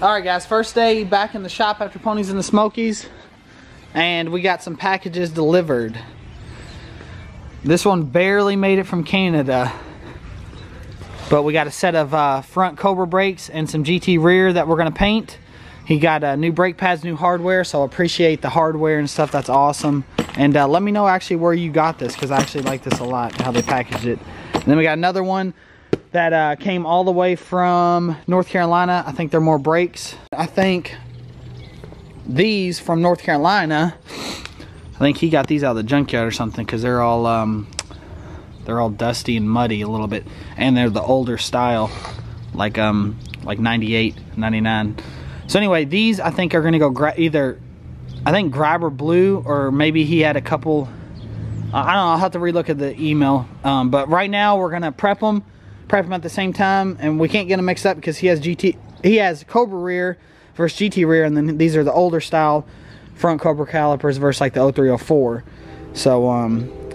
Alright guys, first day back in the shop after Ponies in the Smokies, and we got some packages delivered. This one barely made it from Canada, but we got a set of front Cobra brakes and some GT rear that we're going to paint. He got new brake pads, new hardware, so appreciate the hardware and stuff. That's awesome. And let me know actually where you got this, because I actually like this a lot, how they packaged it. And then we got another one that came all the way from North Carolina. I think they're more brakes. I think these from North Carolina, I think he got these out of the junkyard or something, because they're all dusty and muddy a little bit, and they're the older style, like 98, 99. So anyway, these I think are gonna go either, I think Grabber blue, or maybe he had a couple, I don't know, I'll have to relook at the email. But right now we're gonna prep them at the same time, and we can't get them mixed up because he has Cobra rear versus GT rear, and then these are the older style front Cobra calipers versus like the 0304. So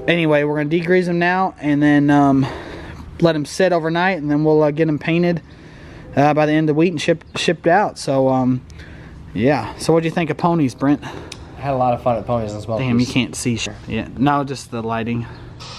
anyway, we're gonna degrease them now, and then let them sit overnight, and then we'll get them painted by the end of the week and shipped out. So yeah. So what do you think of Ponies, Brent? I had a lot of fun at Ponies and Smokies. Damn, you can't see. Yeah, no, just the lighting.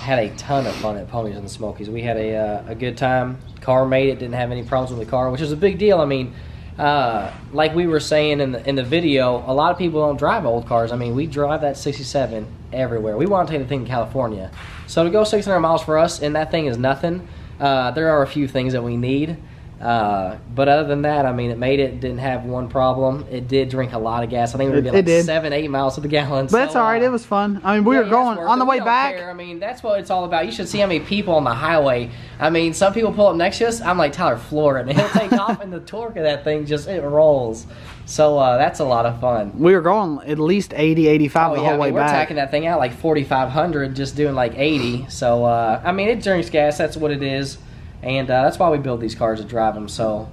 Had a ton of fun at Ponies and the Smokies. We had a good time. Car made it, didn't have any problems with the car, which is a big deal. I mean, like we were saying in the video, a lot of people don't drive old cars. I mean, we drive that 67 everywhere. We want to take the thing to California. So to go 600 miles for us, and that thing is nothing. There are a few things that we need. But other than that, I mean, it made it, didn't have one problem. It did drink a lot of gas. I think we were getting like 7-8 miles to the gallon. But that's alright, it was fun. I mean, we were going on the way back. I mean, that's what it's all about. You should see how many people on the highway. I mean, some people pull up next to us. I'm like Tyler Flooring, and he'll take off, and the torque of that thing just, it rolls. So that's a lot of fun. We were going at least 80, 85 the whole way back. We're tacking that thing out like 4,500, just doing like 80. So, I mean, it drinks gas. That's what it is. And that's why we build these cars to drive them. So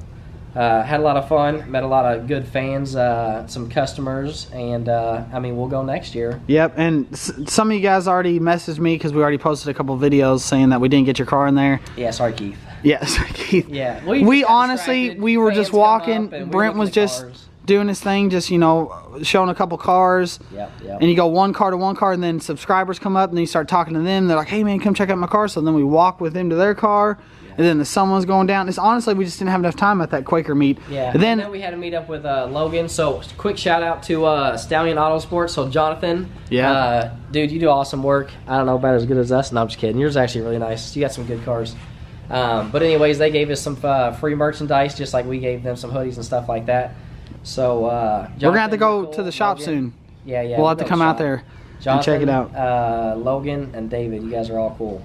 had a lot of fun, met a lot of good fans, some customers, and I mean, we'll go next year. Yep, and some of you guys already messaged me because we already posted a couple videos saying that we didn't get your car in there. Yeah, sorry, Keith. Yeah, sorry, Keith. Yeah, we honestly, we were just walking. Brent was just doing his thing, just, you know, showing a couple cars. Yep. And you go one car to one car, and then subscribers come up, and then you start talking to them. They're like, hey, man, come check out my car. So then we walk with them to their car. And then the sun was going down. It's honestly, we just didn't have enough time at that Quaker meet. Yeah. And then we had to meet up with Logan. So quick shout out to Stallion Autosports. So Jonathan. Yeah. Dude, you do awesome work. I don't know about as good as us. No, I'm just kidding. Yours is actually really nice. You got some good cars. But anyways, they gave us some free merchandise, just like we gave them some hoodies and stuff like that. So we're gonna have to go to the shop soon. Yeah. We'll have to come out there and check it out. Logan and David, you guys are all cool.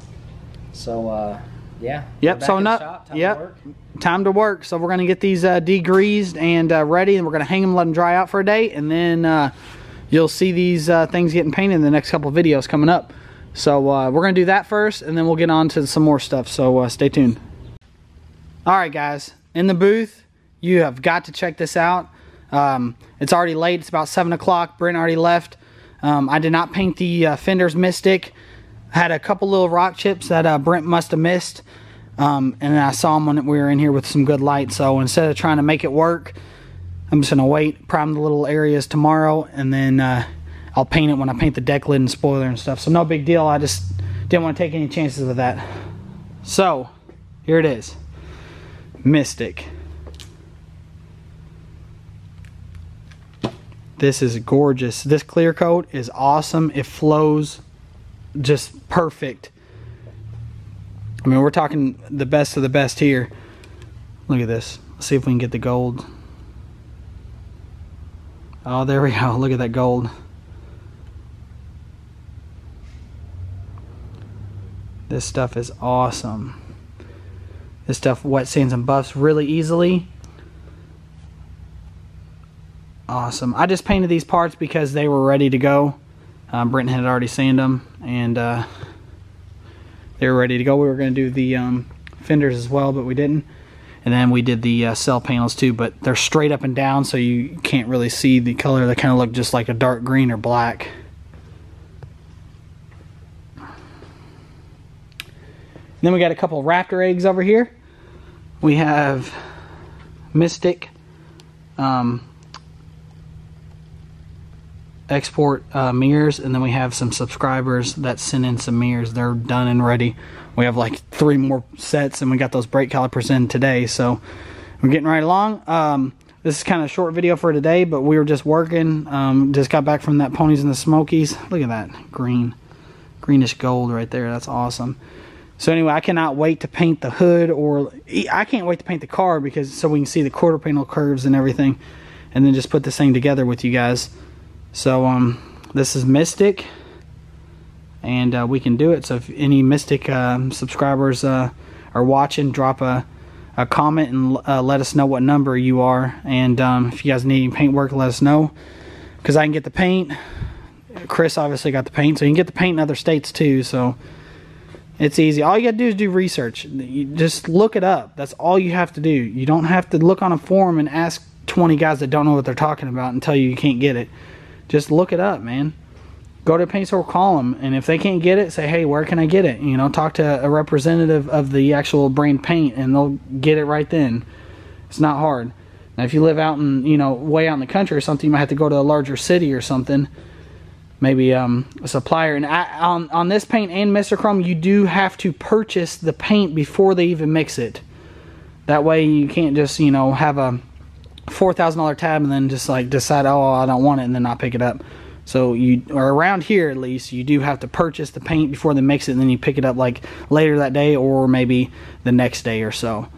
So yeah. Yep. So time to work. So we're gonna get these degreased and ready, and we're gonna hang them, let them dry out for a day, and then you'll see these things getting painted in the next couple of videos coming up. So we're gonna do that first, and then we'll get on to some more stuff. So stay tuned. All right, guys, in the booth, you have got to check this out. It's already late. It's about 7 o'clock. Brent already left. I did not paint the fenders Mystic. I had a couple little rock chips that Brent must have missed, and I saw them when we were in here with some good light. So instead of trying to make it work, I'm just going to wait, prime the little areas tomorrow, and then I'll paint it when I paint the deck lid and spoiler and stuff. So no big deal. I just didn't want to take any chances with that. So here it is. Mystic. This is gorgeous. This clear coat is awesome. It flows just perfect. I mean, we're talking the best of the best here. Look at this. Let's see if we can get the gold. Oh, there we go. Look at that gold. This stuff is awesome. This stuff wet sands and buffs really easily. Awesome. I just painted these parts because they were ready to go. Brent had already sanded them, and they were ready to go. We were going to do the fenders as well, but we didn't. And then we did the cell panels too, but they're straight up and down, so you can't really see the color. They kind of look just like a dark green or black. then we got a couple Raptor eggs over here. We have Mystic export mirrors, and then we have some subscribers that sent in some mirrors. They're done and ready. We have like 3 more sets, and we got those brake calipers in today, so we're getting right along. This is kind of a short video for today, but we were just working. Just got back from that Ponies in the Smokies. Look at that greenish gold right there. That's awesome. So anyway, I cannot wait to paint the hood, or I can't wait to paint the car, because so we can see the quarter panel curves and everything, and then just put this thing together with you guys. So this is Mystic, and we can do it. So if any Mystic subscribers are watching, drop a comment and let us know what number you are, and if you guys need any paint work, let us know, because I can get the paint. Chris obviously got the paint, so you can get the paint in other states too, so it's easy. All you gotta do is do research. You just look it up. That's all you have to do. You don't have to look on a forum and ask 20 guys that don't know what they're talking about and tell you can't get it. Just look it up, man. Go to a paint store, call them, and if they can't get it, say, hey, where can I get it? You know, talk to a representative of the actual brand paint, and they'll get it right then. It's not hard. Now, if you live out in, you know, way out in the country or something, you might have to go to a larger city or something. Maybe a supplier. And on this paint and Mr. Chrome, you do have to purchase the paint before they even mix it. That way you can't just, you know, have a $4,000 tab and then just like decide, oh, I don't want it, and then not pick it up. So you, or around here at least, you do have to purchase the paint before they mix it, and then you pick it up like later that day or maybe the next day or so.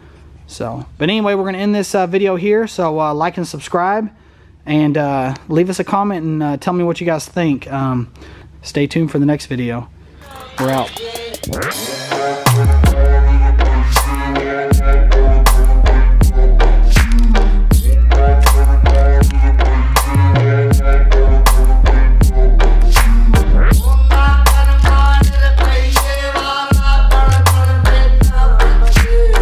But anyway, we're going to end this video here. So like and subscribe, and leave us a comment and tell me what you guys think. Stay tuned for the next video. We're out.